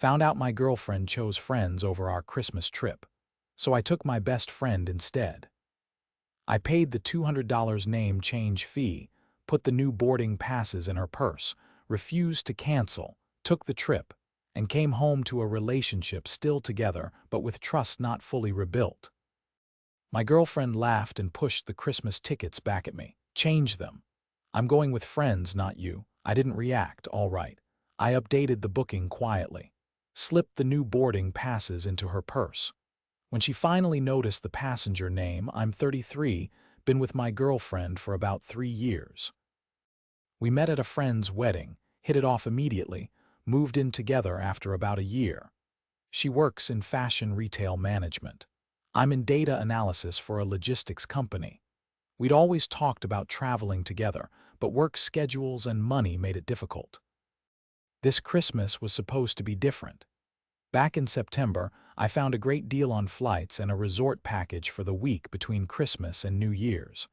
Found out my girlfriend chose friends over our Christmas trip, so I took my best friend instead. I paid the $200 name change fee, put the new boarding passes in her purse, refused to cancel, took the trip, and came home to a relationship still together but with trust not fully rebuilt. My girlfriend laughed and pushed the Christmas tickets back at me. Change them. I'm going with friends, not you. I didn't react, all right. I updated the booking quietly. Slipped the new boarding passes into her purse. When she finally noticed the passenger name, I'm 33, been with my girlfriend for about 3 years. We met at a friend's wedding, hit it off immediately, moved in together after about a year. She works in fashion retail management. I'm in data analysis for a logistics company. We'd always talked about traveling together, but work schedules and money made it difficult. This Christmas was supposed to be different. Back in September, I found a great deal on flights and a resort package for the week between Christmas and New Year's.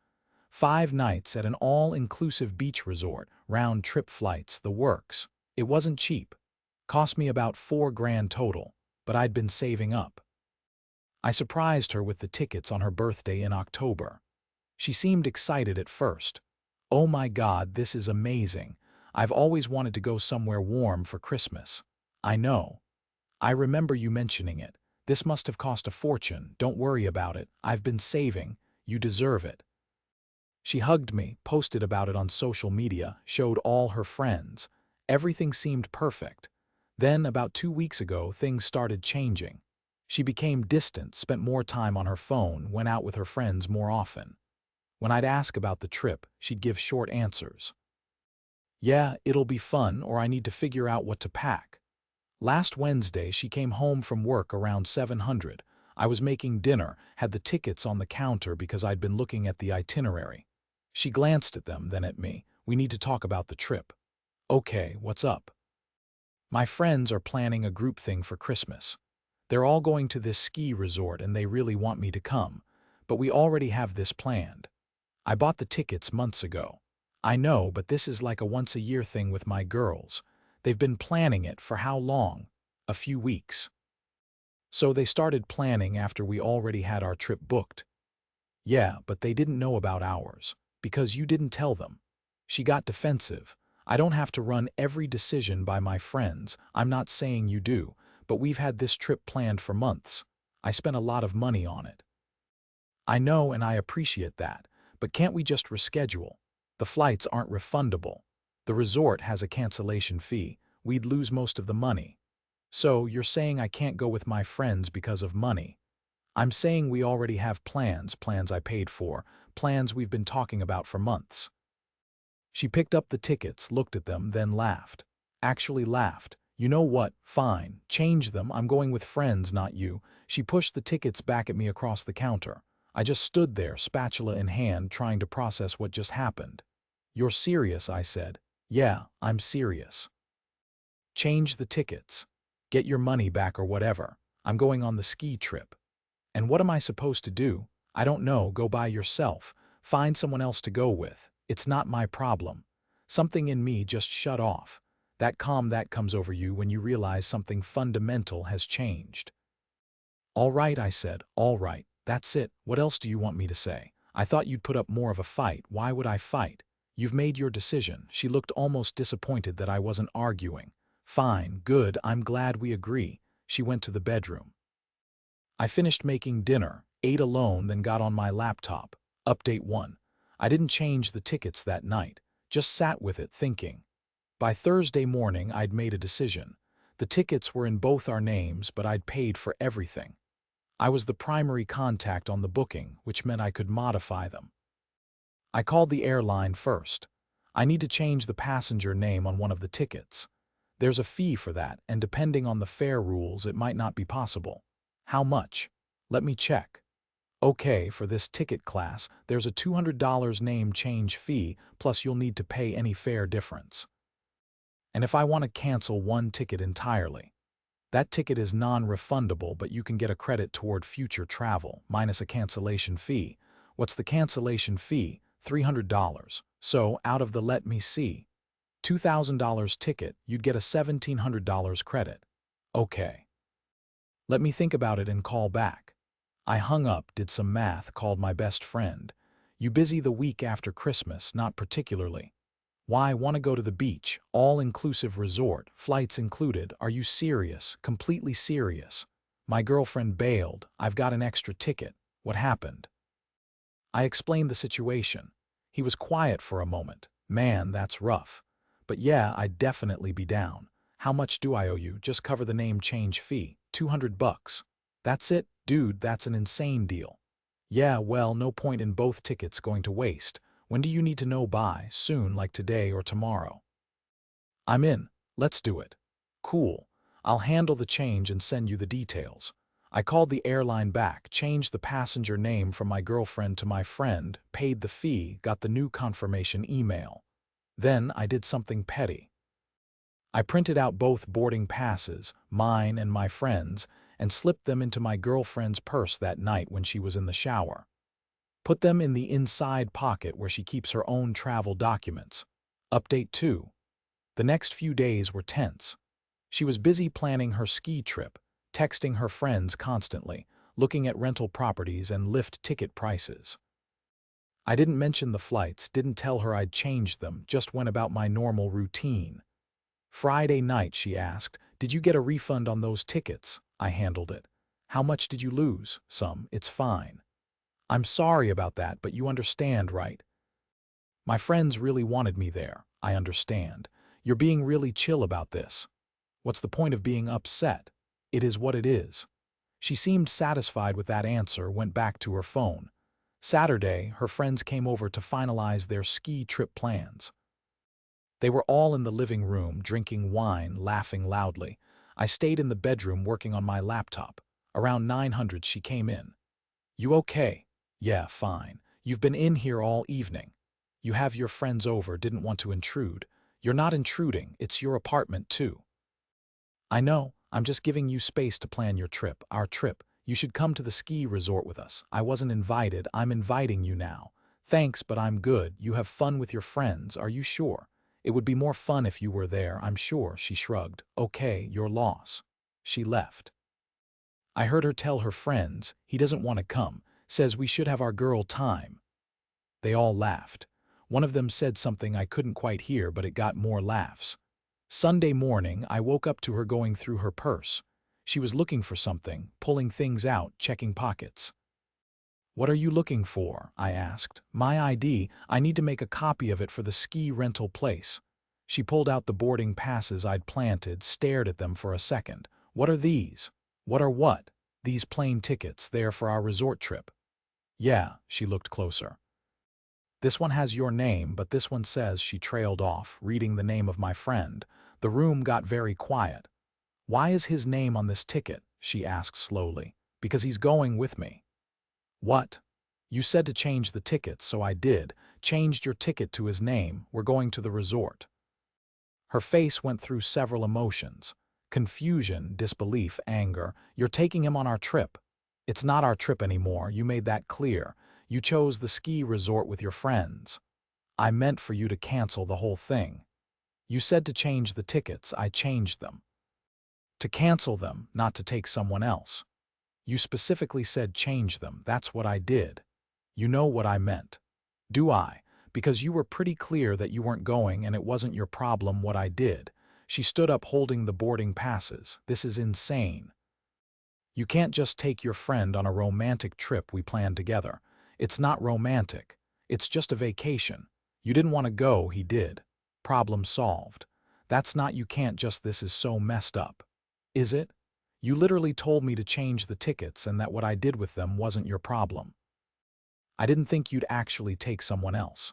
5 nights at an all-inclusive beach resort, round-trip flights, the works. It wasn't cheap. Cost me about $4,000 total, but I'd been saving up. I surprised her with the tickets on her birthday in October. She seemed excited at first. Oh my God, this is amazing. I've always wanted to go somewhere warm for Christmas. I know. I remember you mentioning it. This must have cost a fortune. Don't worry about it. I've been saving. You deserve it. She hugged me, posted about it on social media, showed all her friends. Everything seemed perfect. Then, about 2 weeks ago, things started changing. She became distant, spent more time on her phone, went out with her friends more often. When I'd ask about the trip, she'd give short answers. Yeah, it'll be fun, or I need to figure out what to pack. Last Wednesday, she came home from work around 700. I was making dinner, had the tickets on the counter because I'd been looking at the itinerary. She glanced at them, then at me. We need to talk about the trip. Okay, what's up? My friends are planning a group thing for Christmas. They're all going to this ski resort and they really want me to come, but we already have this planned. I bought the tickets months ago. I know, but this is like a once-a-year thing with my girls. They've been planning it for how long? A few weeks. So they started planning after we already had our trip booked. Yeah, but they didn't know about ours, because you didn't tell them. She got defensive. I don't have to run every decision by my friends. I'm not saying you do, but we've had this trip planned for months. I spent a lot of money on it. I know and I appreciate that, but can't we just reschedule? The flights aren't refundable. The resort has a cancellation fee. We'd lose most of the money. So you're saying I can't go with my friends because of money. I'm saying we already have plans I paid for, plans we've been talking about for months. She picked up the tickets, looked at them, then laughed. Actually laughed. You know what? Fine. Change them. I'm going with friends, not you. She pushed the tickets back at me across the counter. I just stood there, spatula in hand, trying to process what just happened. You're serious, I said. Yeah, I'm serious. Change the tickets. Get your money back or whatever. I'm going on the ski trip. And what am I supposed to do? I don't know. Go by yourself. Find someone else to go with. It's not my problem. Something in me just shut off. That calm that comes over you when you realize something fundamental has changed. All right, I said. All right. That's it. What else do you want me to say? I thought you'd put up more of a fight. Why would I fight? You've made your decision. She looked almost disappointed that I wasn't arguing. Fine, good, I'm glad we agree. She went to the bedroom. I finished making dinner, ate alone, then got on my laptop. Update 1. I didn't change the tickets that night, just sat with it thinking. By Thursday morning, I'd made a decision. The tickets were in both our names, but I'd paid for everything. I was the primary contact on the booking, which meant I could modify them. I called the airline first. I need to change the passenger name on one of the tickets. There's a fee for that, and depending on the fare rules, it might not be possible. How much? Let me check. Okay, for this ticket class, there's a $200 name change fee, plus you'll need to pay any fare difference. And if I want to cancel one ticket entirely, that ticket is non-refundable, but you can get a credit toward future travel, minus a cancellation fee. What's the cancellation fee? $300. So, out of the let me see, $2,000 ticket, you'd get a $1,700 credit. Okay. Let me think about it and call back. I hung up, did some math, called my best friend. You busy the week after Christmas? Not particularly. Why, want to go to the beach, all-inclusive resort, flights included. Are you serious? Completely serious. My girlfriend bailed. I've got an extra ticket. What happened? I explained the situation. He was quiet for a moment. Man, that's rough. But yeah, I'd definitely be down. How much do I owe you? Just cover the name change fee. $200. That's it? Dude, that's an insane deal. Yeah, well, no point in both tickets going to waste. When do you need to know by? Soon, like today or tomorrow. I'm in. Let's do it. Cool. I'll handle the change and send you the details. I called the airline back, changed the passenger name from my girlfriend to my friend, paid the fee, got the new confirmation email. Then I did something petty. I printed out both boarding passes, mine and my friend's, and slipped them into my girlfriend's purse that night when she was in the shower. Put them in the inside pocket where she keeps her own travel documents. Update 2. The next few days were tense. She was busy planning her ski trip, texting her friends constantly, looking at rental properties and lift ticket prices. I didn't mention the flights, didn't tell her I'd changed them, just went about my normal routine. Friday night, she asked, "Did you get a refund on those tickets?" I handled it. "How much did you lose?" "Some. It's fine." "I'm sorry about that, but you understand, right? My friends really wanted me there." "I understand. You're being really chill about this." "What's the point of being upset? It is what it is." She seemed satisfied with that answer, went back to her phone. Saturday, her friends came over to finalize their ski trip plans. They were all in the living room, drinking wine, laughing loudly. I stayed in the bedroom working on my laptop. Around 900 she came in. "You okay?" "Yeah, fine. You've been in here all evening. You have your friends over, didn't want to intrude." "You're not intruding, it's your apartment too." "I know, I'm just giving you space to plan your trip, our trip. You should come to the ski resort with us. I wasn't invited, I'm inviting you now." "Thanks, but I'm good. You have fun with your friends, are you sure?" "It would be more fun if you were there, I'm sure," she shrugged. "Okay, your loss." She left. I heard her tell her friends, "He doesn't want to come, says we should have our girl time." They all laughed. One of them said something I couldn't quite hear, but it got more laughs. Sunday morning, I woke up to her going through her purse. She was looking for something, pulling things out, checking pockets. "What are you looking for?" I asked. "My ID. I need to make a copy of it for the ski rental place." She pulled out the boarding passes I'd planted, stared at them for a second. "What are these?" "What are what?" "These plane tickets. They're for our resort trip." "Yeah," she looked closer. "This one has your name, but this one says," she trailed off, reading the name of my friend. The room got very quiet. "Why is his name on this ticket?" she asked slowly. "Because he's going with me." "What?" "You said to change the ticket, so I did. Changed your ticket to his name. We're going to the resort." Her face went through several emotions. Confusion, disbelief, anger. "You're taking him on our trip." "It's not our trip anymore, you made that clear. You chose the ski resort with your friends." "I meant for you to cancel the whole thing." "You said to change the tickets, I changed them." "To cancel them, not to take someone else." "You specifically said change them, that's what I did." "You know what I meant." "Do I? Because you were pretty clear that you weren't going and it wasn't your problem what I did." She stood up holding the boarding passes. "This is insane. You can't just take your friend on a romantic trip we planned together. It's not romantic. It's just a vacation. You didn't want to go, he did. Problem solved. That's not you can't just this is so messed up." "Is it? You literally told me to change the tickets and that what I did with them wasn't your problem." "I didn't think you'd actually take someone else."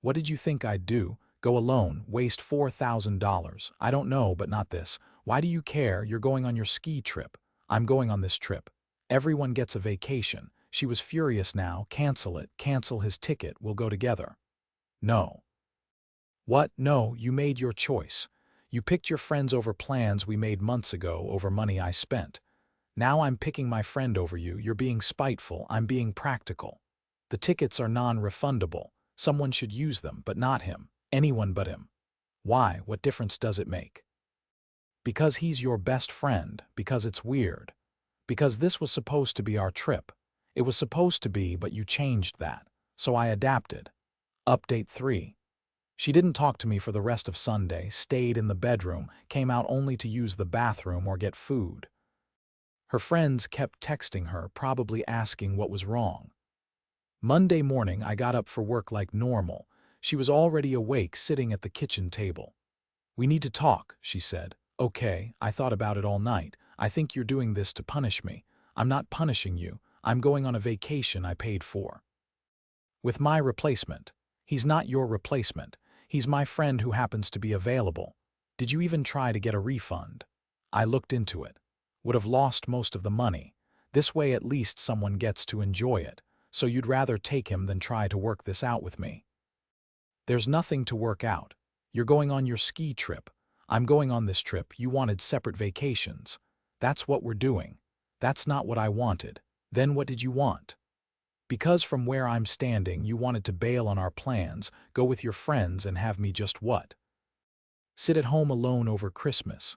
"What did you think I'd do? Go alone, waste $4,000. I don't know, but not this. Why do you care? You're going on your ski trip." "I'm going on this trip. Everyone gets a vacation." She was furious now. "Cancel it. Cancel his ticket. We'll go together." "No." "What? No, you made your choice. You picked your friends over plans we made months ago, over money I spent. Now I'm picking my friend over you. You're being spiteful. I'm being practical. The tickets are non-refundable. Someone should use them, but not him. Anyone but him." "Why? What difference does it make?" Because he's your best friend, because it's weird. Because this was supposed to be our trip. It was supposed to be, but you changed that. So I adapted. Update 3. She didn't talk to me for the rest of Sunday, stayed in the bedroom, came out only to use the bathroom or get food. Her friends kept texting her, probably asking what was wrong. Monday morning, I got up for work like normal. She was already awake, sitting at the kitchen table. "We need to talk," she said. "Okay, I thought about it all night. I think you're doing this to punish me. I'm not punishing you. I'm going on a vacation I paid for. With my replacement. He's not your replacement. He's my friend who happens to be available. Did you even try to get a refund?" I looked into it. Would have lost most of the money. This way at least someone gets to enjoy it. So you'd rather take him than try to work this out with me. There's nothing to work out. You're going on your ski trip. I'm going on this trip. You wanted separate vacations. That's what we're doing. That's not what I wanted. Then what did you want? Because from where I'm standing, you wanted to bail on our plans, go with your friends and have me just what? Sit at home alone over Christmas.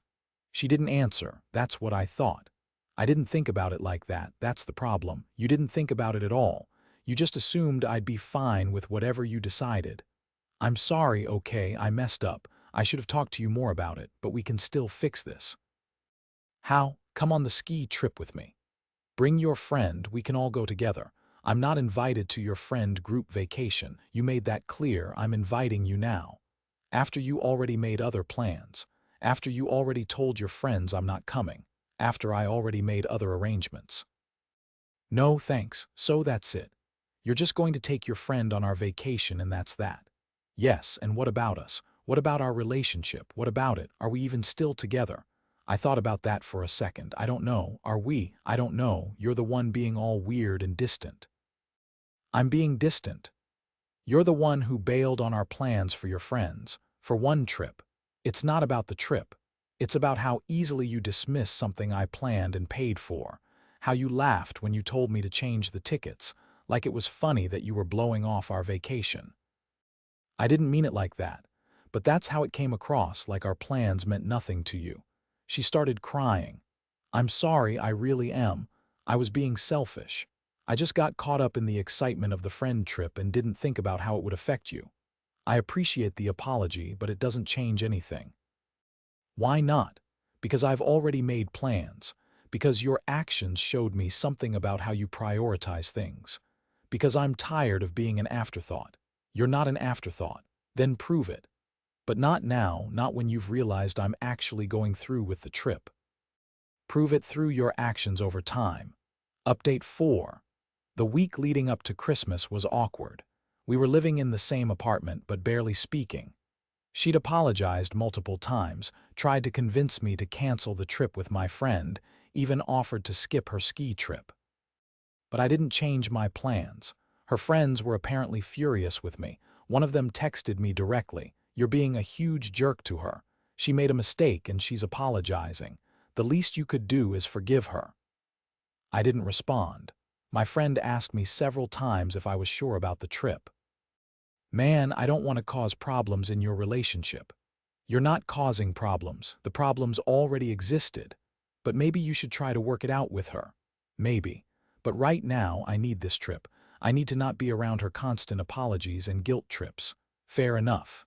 She didn't answer. That's what I thought. I didn't think about it like that. That's the problem. You didn't think about it at all. You just assumed I'd be fine with whatever you decided. I'm sorry, okay, I messed up. I should have talked to you more about it, but we can still fix this. How? Come on the ski trip with me. Bring your friend, we can all go together. I'm not invited to your friend group vacation. You made that clear. I'm inviting you now. After you already made other plans. After you already told your friends I'm not coming. After I already made other arrangements. No, thanks. So that's it. You're just going to take your friend on our vacation and that's that. Yes, and what about us? What about our relationship? What about it? Are we even still together? I thought about that for a second. I don't know. Are we? I don't know. You're the one being all weird and distant. I'm being distant. You're the one who bailed on our plans for your friends, for one trip. It's not about the trip. It's about how easily you dismiss something I planned and paid for. How you laughed when you told me to change the tickets, like it was funny that you were blowing off our vacation. I didn't mean it like that, but that's how it came across, like our plans meant nothing to you. She started crying. I'm sorry, I really am. I was being selfish. I just got caught up in the excitement of the friend trip and didn't think about how it would affect you. I appreciate the apology, but it doesn't change anything. Why not? Because I've already made plans. Because your actions showed me something about how you prioritize things. Because I'm tired of being an afterthought. You're not an afterthought. Then prove it. But not now, not when you've realized I'm actually going through with the trip. Prove it through your actions over time. Update 4. The week leading up to Christmas was awkward. We were living in the same apartment but barely speaking. She'd apologized multiple times, tried to convince me to cancel the trip with my friend, even offered to skip her ski trip. But I didn't change my plans. Her friends were apparently furious with me. One of them texted me directly, "You're being a huge jerk to her. She made a mistake and she's apologizing. The least you could do is forgive her." I didn't respond. My friend asked me several times if I was sure about the trip. Man, I don't want to cause problems in your relationship. You're not causing problems. The problems already existed. But maybe you should try to work it out with her. Maybe. But right now, I need this trip. I need to not be around her constant apologies and guilt trips. Fair enough.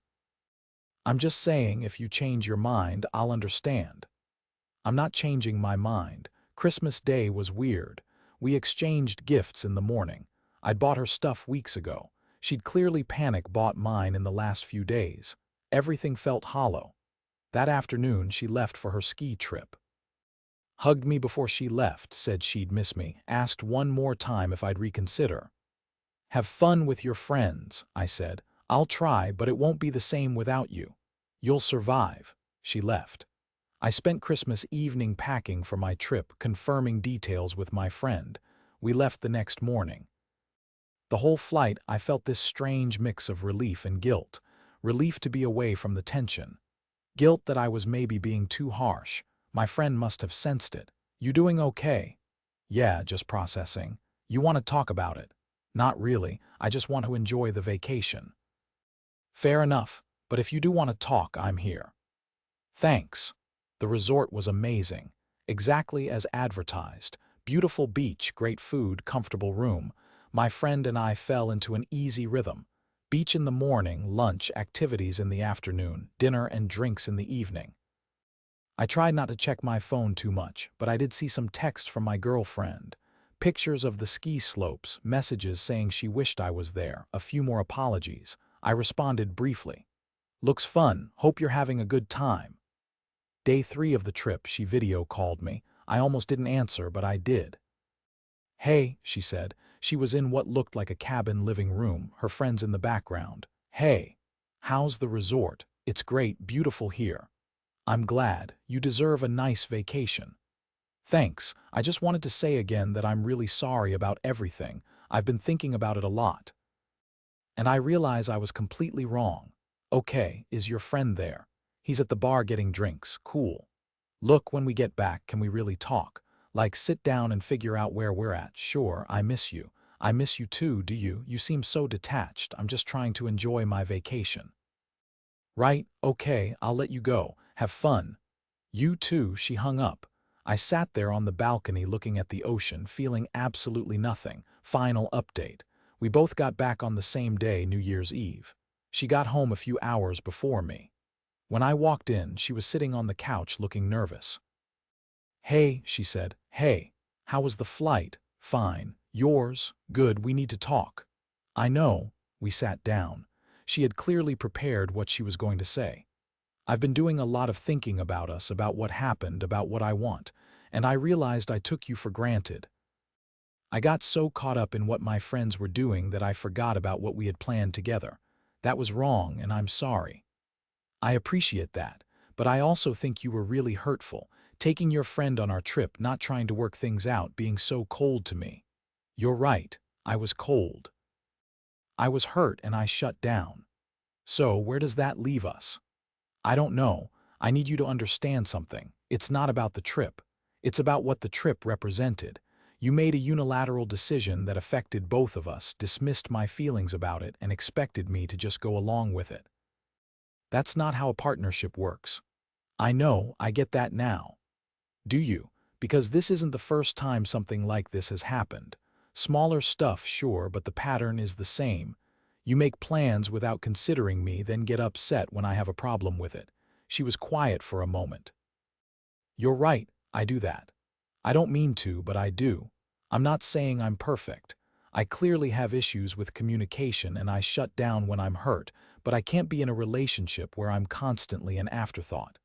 I'm just saying, if you change your mind, I'll understand. I'm not changing my mind. Christmas Day was weird. We exchanged gifts in the morning. I'd bought her stuff weeks ago. She'd clearly panic-bought mine in the last few days. Everything felt hollow. That afternoon, she left for her ski trip. Hugged me before she left, said she'd miss me, asked one more time if I'd reconsider. Have fun with your friends, I said. I'll try, but it won't be the same without you. You'll survive. She left. I spent Christmas evening packing for my trip, confirming details with my friend. We left the next morning. The whole flight, I felt this strange mix of relief and guilt. Relief to be away from the tension. Guilt that I was maybe being too harsh. My friend must have sensed it. You doing okay? Yeah, just processing. You want to talk about it? Not really, I just want to enjoy the vacation. Fair enough, but if you do want to talk, I'm here. Thanks. The resort was amazing, exactly as advertised. Beautiful beach, great food, comfortable room. My friend and I fell into an easy rhythm. Beach in the morning, lunch, activities in the afternoon, dinner and drinks in the evening. I tried not to check my phone too much, but I did see some text from my girlfriend. Pictures of the ski slopes, messages saying she wished I was there, a few more apologies. I responded briefly. Looks fun, hope you're having a good time. Day 3 of the trip, she video called me. I almost didn't answer, but I did. Hey, she said. She was in what looked like a cabin living room, her friends in the background. Hey, how's the resort? It's great, beautiful here. I'm glad. You deserve a nice vacation. Thanks. I just wanted to say again that I'm really sorry about everything. I've been thinking about it a lot. And I realize I was completely wrong. Okay, is your friend there? He's at the bar getting drinks. Cool. Look, when we get back, can we really talk? Like, sit down and figure out where we're at. Sure, I miss you. I miss you too, do you? You seem so detached. I'm just trying to enjoy my vacation. Right, okay, I'll let you go. Have fun. You too, she hung up. I sat there on the balcony looking at the ocean, feeling absolutely nothing. Final update. We both got back on the same day, New Year's Eve. She got home a few hours before me. When I walked in, she was sitting on the couch looking nervous. Hey, she said. Hey, how was the flight? Fine. Yours? Good, we need to talk. I know. We sat down. She had clearly prepared what she was going to say. I've been doing a lot of thinking about us, about what happened, about what I want, and I realized I took you for granted. I got so caught up in what my friends were doing that I forgot about what we had planned together. That was wrong, and I'm sorry. I appreciate that, but I also think you were really hurtful, taking your friend on our trip, not trying to work things out, being so cold to me. You're right, I was cold. I was hurt and I shut down. So where does that leave us? I don't know. I need you to understand something. It's not about the trip. It's about what the trip represented. You made a unilateral decision that affected both of us, dismissed my feelings about it, and expected me to just go along with it. That's not how a partnership works. I know, I get that now. Do you? Because this isn't the first time something like this has happened. Smaller stuff, sure, but the pattern is the same. You make plans without considering me, then get upset when I have a problem with it. She was quiet for a moment. You're right, I do that. I don't mean to, but I do. I'm not saying I'm perfect. I clearly have issues with communication and I shut down when I'm hurt, but I can't be in a relationship where I'm constantly an afterthought.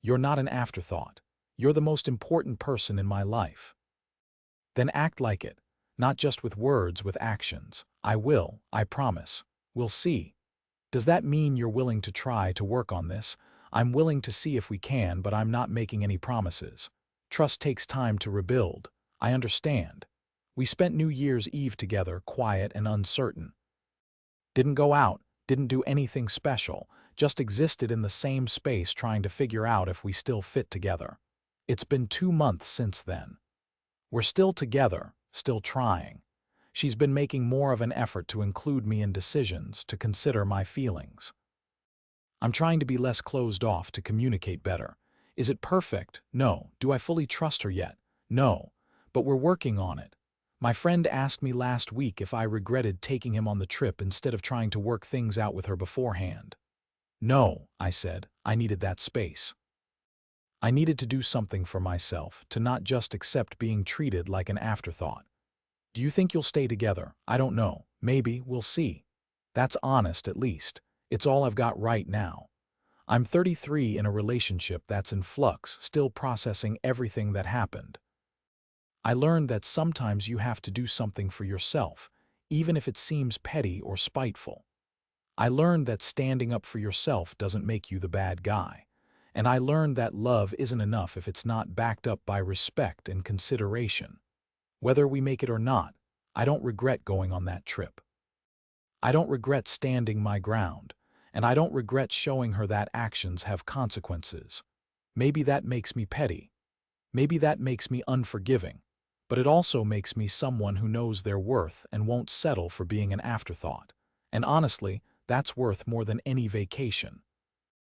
You're not an afterthought. You're the most important person in my life. Then act like it, not just with words, with actions. I will, I promise. We'll see. Does that mean you're willing to try to work on this? I'm willing to see if we can, but I'm not making any promises. Trust takes time to rebuild. I understand. We spent New Year's Eve together, quiet and uncertain. Didn't go out, didn't do anything special, just existed in the same space trying to figure out if we still fit together. It's been 2 months since then. We're still together, still trying. She's been making more of an effort to include me in decisions, to consider my feelings. I'm trying to be less closed off, to communicate better. Is it perfect? No. Do I fully trust her yet? No. But we're working on it. My friend asked me last week if I regretted taking him on the trip instead of trying to work things out with her beforehand. No, I said. I needed that space. I needed to do something for myself, to not just accept being treated like an afterthought. Do you think you'll stay together? I don't know. Maybe, we'll see. That's honest, at least. It's all I've got right now. I'm 33 in a relationship that's in flux, still processing everything that happened. I learned that sometimes you have to do something for yourself, even if it seems petty or spiteful. I learned that standing up for yourself doesn't make you the bad guy. And I learned that love isn't enough if it's not backed up by respect and consideration. Whether we make it or not, I don't regret going on that trip. I don't regret standing my ground, and I don't regret showing her that actions have consequences. Maybe that makes me petty. Maybe that makes me unforgiving. But it also makes me someone who knows their worth and won't settle for being an afterthought. And honestly, that's worth more than any vacation.